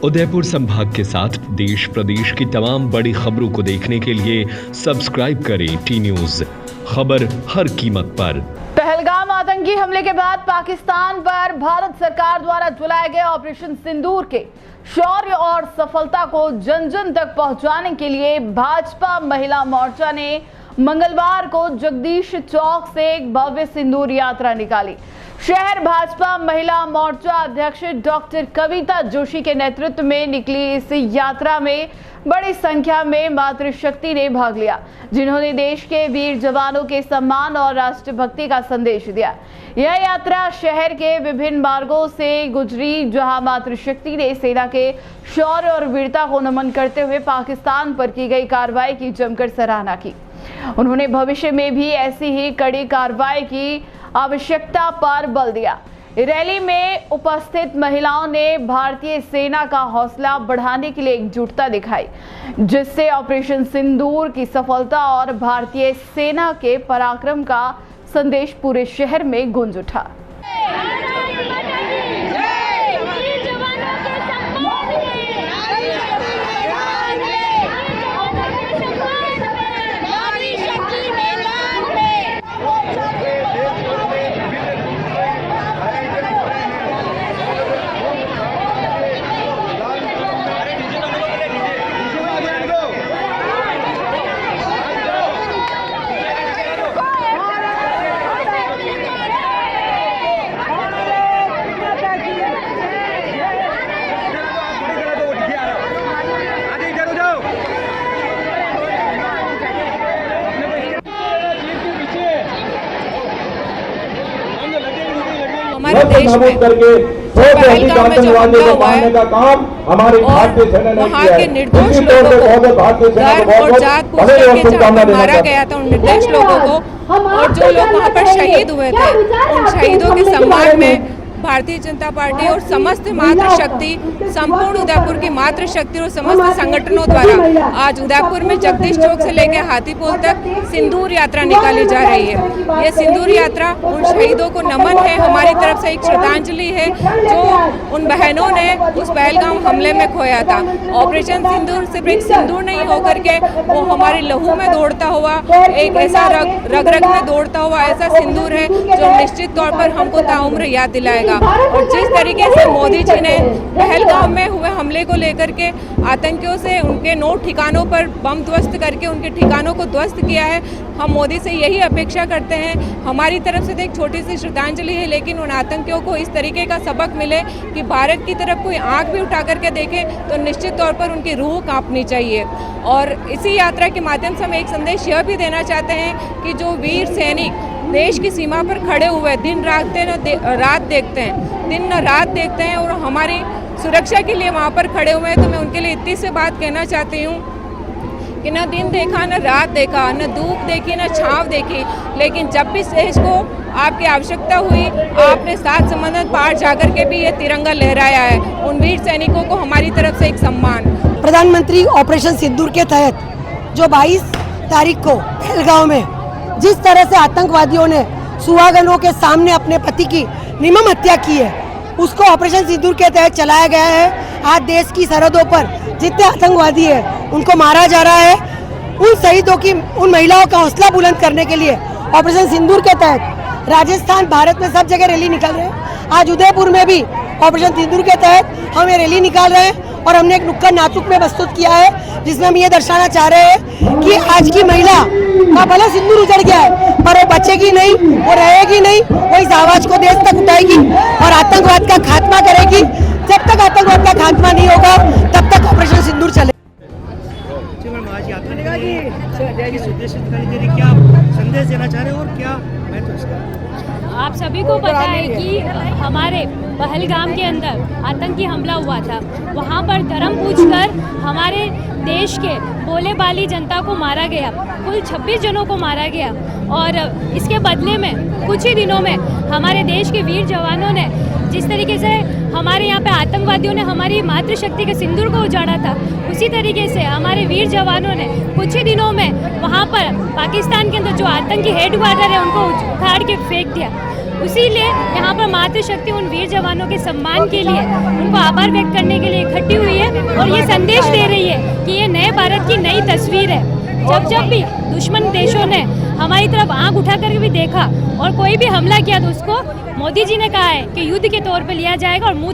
उदयपुर संभाग के साथ देश प्रदेश की तमाम बड़ी खबरों को देखने के लिए सब्सक्राइब करें टी न्यूज़, खबर हर कीमत पर। पहलगाम आतंकी हमले के बाद पाकिस्तान पर भारत सरकार द्वारा चलाए गए ऑपरेशन सिंदूर के शौर्य और सफलता को जन जन तक पहुंचाने के लिए भाजपा महिला मोर्चा ने मंगलवार को जगदीश चौक से एक भव्य सिंदूर यात्रा निकाली। शहर भाजपा महिला मोर्चा अध्यक्ष डॉक्टर कविता जोशी के नेतृत्व में निकली इस यात्रा में बड़ी संख्या में मातृशक्ति ने भाग लिया, जिन्होंने देश के वीर जवानों के सम्मान और राष्ट्रभक्ति का संदेश दिया। यह यात्रा शहर के विभिन्न मार्गों से गुजरी, जहां मातृशक्ति ने सेना के शौर्य और वीरता को नमन करते हुए पाकिस्तान पर की गई कार्रवाई की जमकर सराहना की। उन्होंने भविष्य में भी ऐसी ही कड़ी कार्रवाई की आवश्यकता पर बल दिया। रैली में उपस्थित महिलाओं ने भारतीय सेना का हौसला बढ़ाने के लिए एकजुटता दिखाई, जिससे ऑपरेशन सिंदूर की सफलता और भारतीय सेना के पराक्रम का संदेश पूरे शहर में गूंज उठा। हमारे देश में पहलगाम में जो हमला हुआ है और वहाँ के निर्दोष लोगों को गर्व और जात पूछ करके जहाँ पर मारा गया था उन निर्दोष लोगों को, और जो लोग वहाँ पर शहीद हुए थे उन शहीदों के सम्मान में भारतीय जनता पार्टी और समस्त मातृशक्ति, संपूर्ण उदयपुर की मातृशक्ति और समस्त संगठनों द्वारा आज उदयपुर में जगदीश चौक से लेकर हाथीपुल तक सिंदूर यात्रा निकाली जा रही है। यह सिंदूर यात्रा उन शहीदों को नमन है, हमारी तरफ से एक श्रद्धांजलि है जो उन बहनों ने उस पहलगाम हमले में खोया था। ऑपरेशन सिंदूर सिर्फ एक सिंदूर नहीं होकर के वो हमारे लहू में दौड़ता हुआ, एक ऐसा रग रग में दौड़ता हुआ ऐसा सिंदूर है जो निश्चित तौर पर हमको ताउम्र याद दिलाएगा। और जिस तरीके से मोदी जी ने पहलगाम में हुए हमले को लेकर के आतंकियों से उनके 9 ठिकानों पर बम ध्वस्त करके उनके ठिकानों को ध्वस्त किया है, हम मोदी से यही अपेक्षा करते हैं। हमारी तरफ से एक छोटी सी श्रद्धांजलि है, लेकिन उन आतंकियों को इस तरीके का सबक मिले कि भारत की तरफ कोई आंख भी उठा करके देखे तो निश्चित तौर पर उनकी रूह कांपनी चाहिए। और इसी यात्रा के माध्यम से हम एक संदेश यह भी देना चाहते हैं कि जो वीर सैनिक देश की सीमा पर खड़े हुए दिन रात देखते हैं और हमारी सुरक्षा के लिए वहाँ पर खड़े हुए हैं, तो मैं उनके लिए इतनी सी बात कहना चाहती हूँ कि न दिन देखा न रात देखा, न धूप देखी न छाँव देखी, लेकिन जब भी देश को आपकी आवश्यकता हुई आपने 7 समंदर पार जाकर के भी ये तिरंगा लहराया है। उन वीर सैनिकों को हमारी तरफ से एक सम्मान। प्रधानमंत्री ऑपरेशन सिंदूर के तहत जो 22 तारीख को पहलगाम में जिस तरह से आतंकवादियों ने सुहागनों के सामने अपने पति की निर्मम हत्या की है, उसको ऑपरेशन सिंदूर के तहत चलाया गया है। आज देश की सरहदों पर जितने आतंकवादी है उनको मारा जा रहा है। उन शहीदों की, उन महिलाओं का हौसला बुलंद करने के लिए ऑपरेशन सिंदूर के तहत राजस्थान, भारत में सब जगह रैली निकल रहे हैं। आज उदयपुर में भी ऑपरेशन सिंदूर के तहत हम ये रैली निकाल रहे हैं और हमने एक नुक्कड़ नाटक में प्रस्तुत किया है, जिसमें हम ये दर्शाना चाह रहे हैं कि आज की महिला का भले सिंदूर उजड़ गया है पर वो बचेगी नहीं, वो रहेगी नहीं, वो इस आवाज को देश तक उठाएगी और आतंकवाद का खात्मा करेगी। जब तक आतंकवाद का खात्मा नहीं होगा तब तक ऑपरेशन सिंदूर चलेगा। क्या संदेश देना चाह रहे हो और क्या महत्व इसका? आप सभी को पता है कि हमारे पहलगाम के अंदर आतंकी हमला हुआ था, वहाँ पर धर्म पूछकर हमारे देश के भोले बाली जनता को मारा गया, कुल 26 जनों को मारा गया। और इसके बदले में कुछ ही दिनों में हमारे देश के वीर जवानों ने जिस तरीके से हमारे यहाँ पे आतंकवादियों ने हमारी मातृशक्ति के सिंदूर को उजाड़ा था, उसी तरीके से हमारे वीर जवानों ने कुछ ही दिनों में वहाँ पर पाकिस्तान के अंदर जो आतंकी हेडक्वार्टर है उनको उखाड़ के फेंक दिया। इसीलिए यहाँ पर मातृशक्ति उन वीर जवानों के सम्मान के लिए, उनको आभार व्यक्त करने के लिए इकट्ठी हुई है। और ये संदेश दे रही है कि ये नए भारत की नई तस्वीर है। जब भी दुश्मन देशों ने हमारी तरफ आंख उठा कर भी देखा और कोई भी हमला किया तो उसको मोदी जी ने कहा है कि युद्ध के तौर पे लिया जाएगा और मुंह